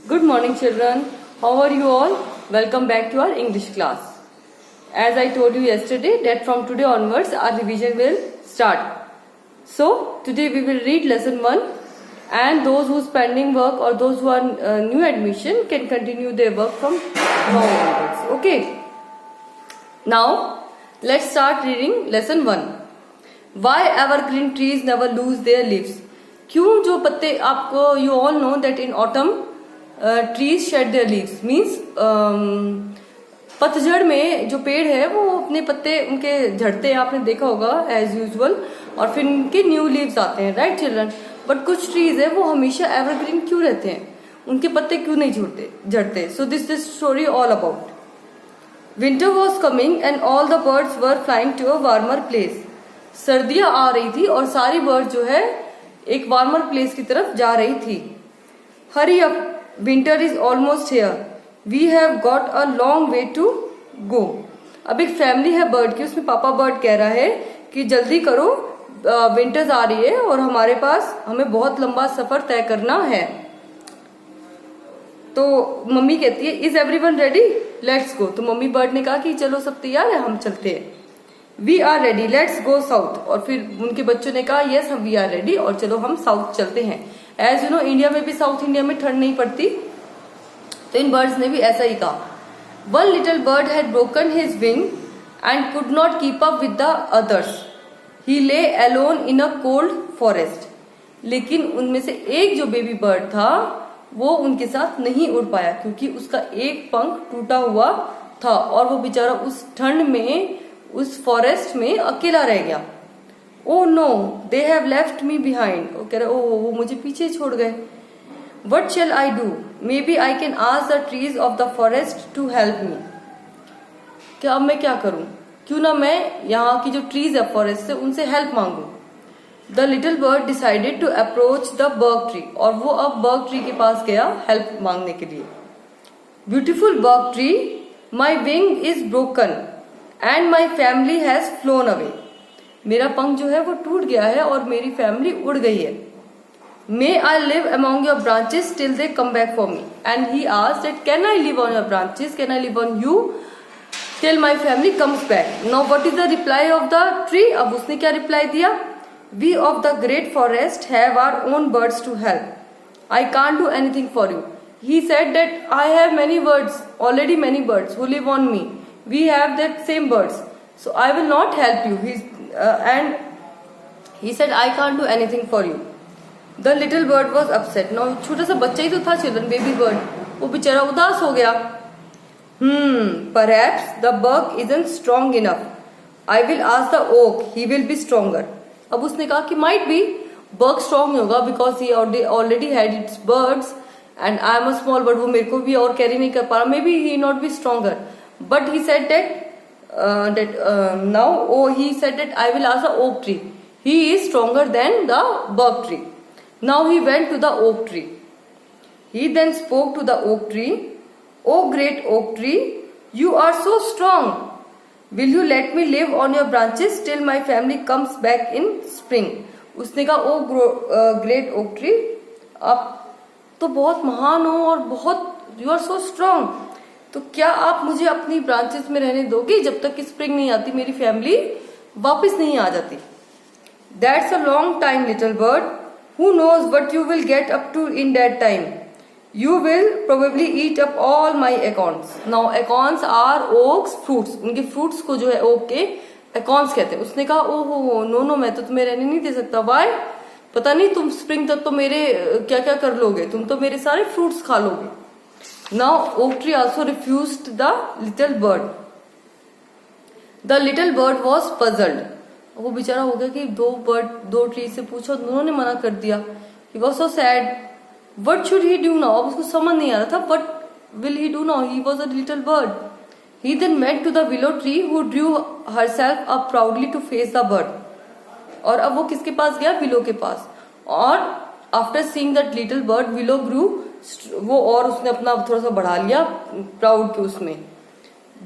Good morning, children. How are you all? Welcome back to our English class. As I told you yesterday, that from today onwards our revision will start. So today we will read lesson 1, and those who's pending work or those who are new admission can continue their work from now onwards. Okay. Now let's start reading lesson 1. Why evergreen trees never lose their leaves? क्यों जो पत्ते आपको you all know that in autumn trees shed their leaves means पतझड़ में जो पेड़ है वो अपने पत्ते उनके झड़ते हैं, आपने देखा होगा एज यूजुअल, और फिर उनके न्यू लीव्स आते हैं, राइट चिल्ड्रन। बट कुछ ट्रीज है वो हमेशा एवरग्रीन क्यों रहते हैं, उनके पत्ते क्यों नहीं झड़ते? So this story all about. Winter was coming and all the birds were flying to a warmer place. सर्दियां आ रही थी और सारी बर्ड जो है एक वार्मर प्लेस की तरफ जा रही थी। Hurry up, winter is almost here, we have got a long way to go. अब एक फैमिली है बर्ड की, उसमें पापा बर्ड कह रहा है कि जल्दी करो, विंटर्स आ रही है और हमें बहुत लंबा सफर तय करना है। तो मम्मी कहती है इज एवरीवन रेडी, लेट्स गो। तो मम्मी बर्ड ने कहा कि चलो सब तैयार है, हम चलते हैं। We are ready, let's go south. और फिर उनके बच्चों ने कहा यस हम वी आर रेडी और चलो हम साउथ चलते हैं। एज यू नो इंडिया में भी साउथ इंडिया में ठंड नहीं पड़ती, तो इन बर्ड्स ने भी ऐसा ही कहा। One little bird had broken his wing and could not keep up with the others, he lay alone in a cold forest. लेकिन उनमें से एक जो बेबी बर्ड था वो उनके साथ नहीं उड़ पाया क्योंकि उसका एक पंख टूटा हुआ था और वो बेचारा उस ठंड में उस फॉरेस्ट में अकेला रह गया। Oh no they have left me behind, वो कह रहे ओ वो मुझे पीछे छोड़ गए। What shall I do, maybe I can ask the trees of the forest to help me. क्या अब मैं क्या करूं, क्यों ना मैं यहाँ की जो ट्रीज है फॉरेस्ट से उनसे हेल्प मांगू। The little bird decided to approach the birch tree, और वो अब बर्ग ट्री के पास गया हेल्प मांगने के लिए। Beautiful birch tree, my wing is broken and my family has flown away. मेरा पंख जो है वो टूट गया है और मेरी फैमिली उड़ गई है। May I live among your branches till they come back for me, and he asked that can I live on your branches, can I live on you till my family comes back. Now what is the reply of the tree? अब उसने क्या reply दिया? We of the great forest have our own birds to help, I can't do anything for you. He said that I have many birds, already many birds who live on me, we have that same birds, so I will not help you. And he said I can't do anything for you. The little bird was upset. Now छोटा सा बच्चा ही तो था children, baby bird, वो बेचारा उदास हो गया। Perhaps the bug isn't strong enough, I will ask the oak, he will be stronger. अब उसने कहा कि might be bug strong होगा because he already had its birds and I am a small bird, वो मेरे को भी और कैरी नहीं कर पा रहा, maybe he not be stronger. But he said that he said that I will ask the oak tree. He is stronger than the bug tree. Now he went to the oak tree. He then spoke to the oak tree. O great oak tree, you are so strong. Will you let me live on your branches till my family comes back in spring? उसने कहा ओ great oak tree, आप तो बहुत महान हो और बहुत you are so strong. तो क्या आप मुझे अपनी ब्रांचेस में रहने दोगे जब तक कि स्प्रिंग नहीं आती, मेरी फैमिली वापस नहीं आ जाती? That's a long time little bird, who knows what you will get up to in that time, you will probably eat up all my acorns. Now acorns are oaks fruits, उनके fruits को जो है okay के एकॉन्स कहते हैं। उसने कहा ओहो नो मैं तो तुम्हें रहने नहीं दे सकता। वाई? पता नहीं तुम स्प्रिंग तक तो मेरे क्या क्या कर लोगे, तुम तो मेरे सारे फ्रूट्स खा लोगे। Now oak tree also refused the little bird. The little bird was puzzled. वो बेचारा हो गया कि दो ट्री से पूछा, दोनों ने मना कर दिया। He was so sad. What should he do now? अब उसको समझ नहीं आ रहा था what will he do now? He was a little bird. He then went to the willow tree who drew herself up proudly to face the bird. और अब वो किसके पास गया? विलो के पास। और after seeing that little bird, willow grew, वो और उसने अपना थोड़ा सा बढ़ा लिया प्राउड के उसमें।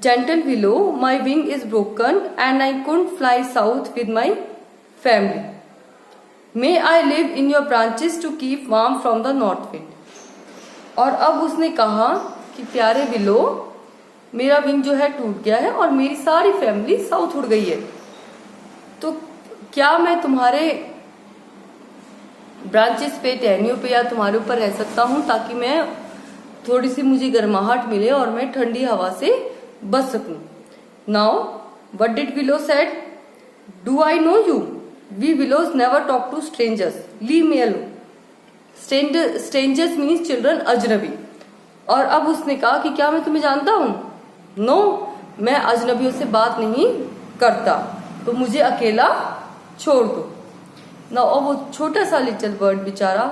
Gentle willow, my wing is broken and I couldn't fly south with my family, may I live in your branches to keep warm from the north wind. और अब उसने कहा कि प्यारे विलो, मेरा विंग जो है टूट गया है और मेरी सारी फैमिली साउथ उड़ गई है, तो क्या मैं तुम्हारे ब्रांचेस पे, टहनियों पे या तुम्हारे ऊपर रह सकता हूँ, ताकि मैं थोड़ी सी मुझे गर्माहट मिले और मैं ठंडी हवा से बच सकूं। Now what did willow said, do I know you, we willows never talk to strangers, leave me alone. Strangers means children, अजनबी। और अब उसने कहा कि क्या मैं तुम्हें जानता हूं? नो, मैं अजनबियों से बात नहीं करता, तो मुझे अकेला छोड़ दो ना। और वो छोटा सा लिटिल बर्ड बेचारा,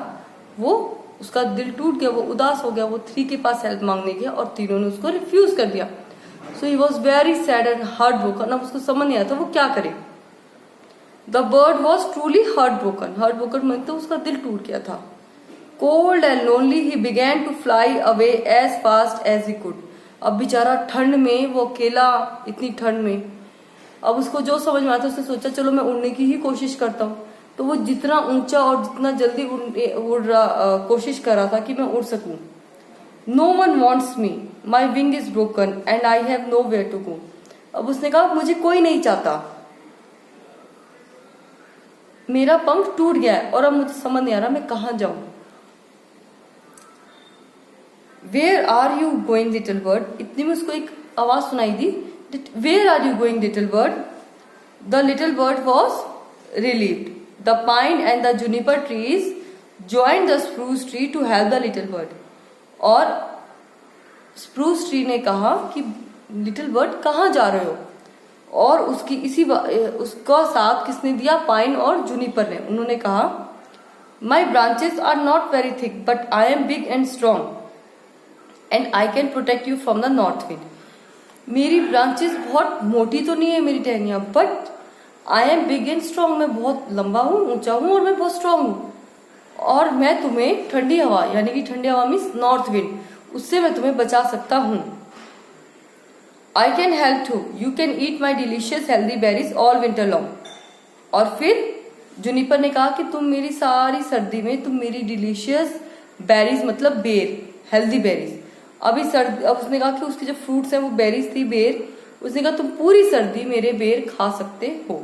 वो उसका दिल टूट गया, वो उदास हो गया, वो 3 के पास हेल्प मांगने गया और तीनों ने उसको रिफ्यूज कर दिया। So he was very sad and heartbroken. अब उसको समझ नहीं आया था वो क्या करे। The bird was truly heartbroken. Heartbroken मतलब उसका दिल टूट गया था। Cold and lonely he began to fly away as fast as he could. अब बेचारा ठंड में, वो अकेला इतनी ठंड में, अब उसको जो समझ में आता उसने सोचा चलो मैं उड़ने की ही कोशिश करता हूँ। तो वो जितना ऊंचा और जितना जल्दी उड़ रहा, कोशिश कर रहा था कि मैं उड़ सकूं। No one wants me, my wing is broken and I have nowhere to go. अब उसने कहा मुझे कोई नहीं चाहता, मेरा पंख टूट गया है और अब मुझे समझ नहीं आ रहा मैं कहाँ जाऊं। Where are you going little bird, इतनी में उसको एक आवाज सुनाई दी, where are you going little bird. The little bird was relieved. The pine and the juniper trees joined the spruce tree to help the little bird. और spruce tree ने कहा कि little bird कहाँ जा रहे हो, और उसकी उसका साथ किसने दिया? पाइन और जूनिपर ने। उन्होंने कहा My branches are not very thick but I am big and strong and I can protect you from the north wind. मेरी ब्रांचेस बहुत मोटी तो नहीं है मेरी टहनियां, but I am big and strong, मैं बहुत लंबा हूँ, ऊंचा हूँ और मैं बहुत स्ट्रांग हूँ, और मैं तुम्हें ठंडी हवा, यानी कि ठंडी हवा मीन्स नॉर्थ विंड, उससे मैं तुम्हें बचा सकता हूँ। I can help too, you can eat my delicious healthy berries all winter long. और फिर जूनिपर ने कहा कि तुम मेरी सारी सर्दी में, तुम मेरी डिलीशियस बेरीज मतलब बेर, हेल्दी बेरीज। अब उसने कहा कि उसके जो फ्रूट्स हैं वो बेरीज थी, बेर। उसने कहा तुम पूरी सर्दी मेरे बेर खा सकते हो।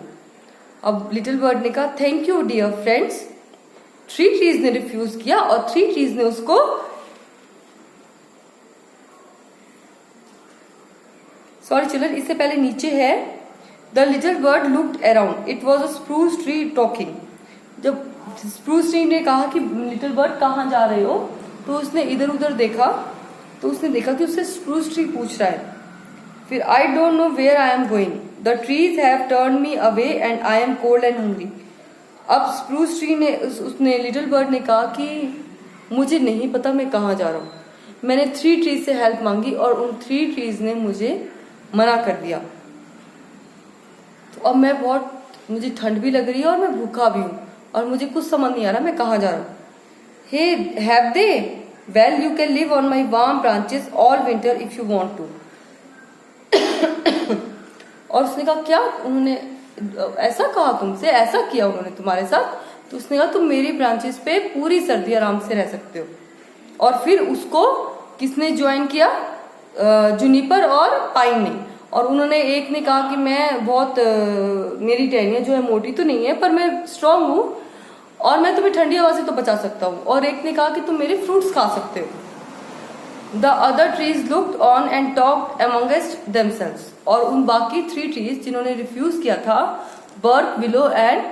अब लिटिल बर्ड ने कहा thank you dear friends. 3 trees ने रिफ्यूज किया और 3 ट्रीज ने उसको सॉरी चिल्ड्रन, इससे पहले नीचे है the little bird looked around, it was a spruce tree talking. जब स्प्रूस ट्री ने कहा कि लिटिल बर्ड कहाँ जा रहे हो, तो उसने इधर उधर देखा, तो उसने देखा कि उससे स्प्रूस ट्री पूछ रहा है। फिर I don't know where I am going, the trees have turn me away and I am cold and hungry. अब स्प्रूस ट्री ने, उसने लिटिल बर्ड ने कहा कि मुझे नहीं पता मैं कहाँ जा रहा हूँ। मैंने 3 ट्रीज से हेल्प मांगी और उन 3 ट्रीज ने मुझे मना कर दिया, तो अब मैं बहुत, मुझे ठंड भी लग रही है और मैं भूखा भी हूँ और मुझे कुछ समझ नहीं आ रहा मैं कहाँ जा रहा हूँ। Hey have they, well you can live on my warm branches all winter if you want to. और उसने कहा क्या उन्होंने ऐसा कहा तुमसे, ऐसा किया उन्होंने तुम्हारे साथ? तो उसने कहा तुम मेरी ब्रांचेस पे पूरी सर्दी आराम से रह सकते हो। और फिर उसको किसने ज्वाइन किया? जूनिपर और पाइन ने। और उन्होंने, एक ने कहा कि मैं बहुत मेरी टहनियां जो है मोटी तो नहीं है पर मैं स्ट्रांग हूँ और मैं तुम्हें ठंडी हवा से तो बचा सकता हूँ। और एक ने कहा कि तुम मेरे फ्रूट्स खा सकते हो। The other trees looked on and talked amongst themselves. और उन बाकी 3 ट्रीज जिन्होंने रिफ्यूज किया था, बर्क, विलो एंड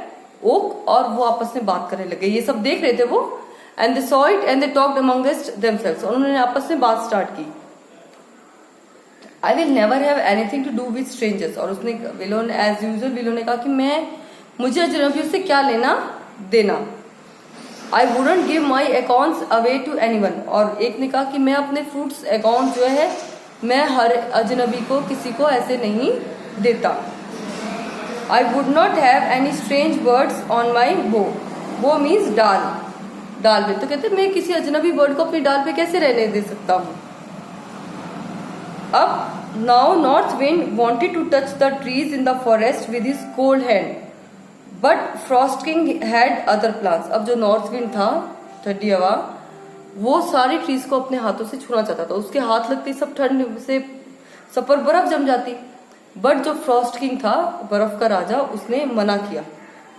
ओक, और वो आपस में बात करने लगे। ये सब देख रहे थे वो। And they saw it and they talked amongst themselves. और उन्होंने आपस में बात स्टार्ट की। I will never have anything to do with strangers. और उसने, विलो ने एज यूजुअल, विलो ने कहा कि मुझे अजनबियों से क्या लेना देना। I wouldn't give my acorns away to anyone. और एक ने कहा कि मैं अपने फ्रूट्स अकाउंट जो है मैं हर अजनबी को, किसी को ऐसे नहीं देता। I would not have any strange birds on my बो। बो मीन्स डाल, डाल पे। तो कहते मैं किसी अजनबी बर्ड को अपनी डाल पे कैसे रहने दे सकता हूँ। अब now north wind wanted to touch the trees in the forest with his cold hand, but frost king had other plans. अब जो नॉर्थ विंड था, ठंडी हवा, वो सारी ट्रीज को अपने हाथों से छूना चाहता था। उसके हाथ लगते सब ठंड से सब पर बर्फ जम जाती। बट जो फ्रॉस्ट किंग था, बर्फ का राजा, उसने मना किया।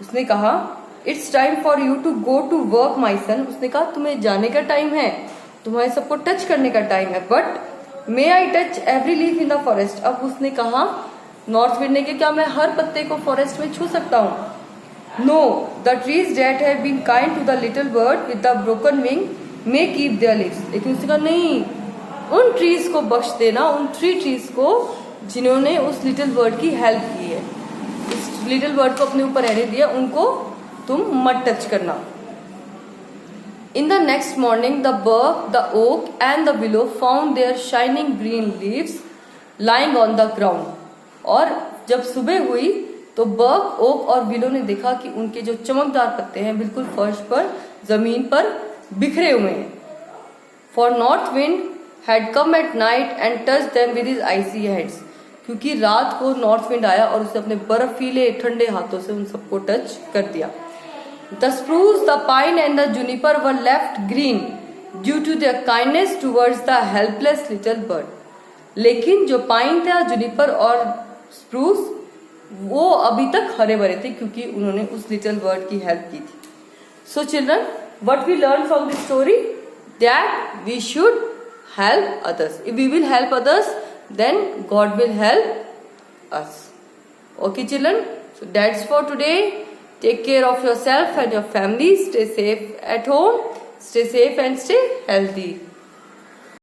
उसने कहा it's time for you to go to work my son. उसने कहा तुम्हें जाने का टाइम है, तुम्हारे सबको टच करने का टाइम है, but may I touch every leaf in the forest. अब उसने कहा नॉर्थ विंड ने कि क्या मैं हर पत्ते को फॉरेस्ट में छू सकता हूँ? No, the trees that have been kind to the little bird with the broken wing may keep their leaves. लेकिन उसने कहा नहीं, उन ट्रीज को बख्श देना, उन 3 ट्रीज को जिन्होंने उस लिटिल बर्ड की हेल्प की है, उस लिटिल बर्ड को अपने ऊपर रहने दिया, उनको तुम मत टच करना। In the next morning the birch, the oak and the willow found their shining green leaves lying on the ground. और जब सुबह हुई तो बर्क, ओक और विलो ने देखा कि उनके जो चमकदार पत्ते हैं बिल्कुल फर्श पर, जमीन पर बिखरे हुए हैं। For north wind had come at night and touch them with his icy hands. क्योंकि रात को नॉर्थ विंड आया और उसने अपने बर्फीले ठंडे हाथों से उन सबको टच कर दिया। The spruce, the pine and the juniper were left green due to their kindness towards the helpless little bird. लेकिन जो पाइन था, जुनिपर और स्प्रूस, वो अभी तक हरे भरे थे क्योंकि उन्होंने उस लिटिल बर्ड की हेल्प की थी। So children, what we learn from this story, that we should help others. If we will help others, then God will help us. Okay children, so that's for today. Take care of yourself and your family. Stay safe at home. Stay safe and stay healthy.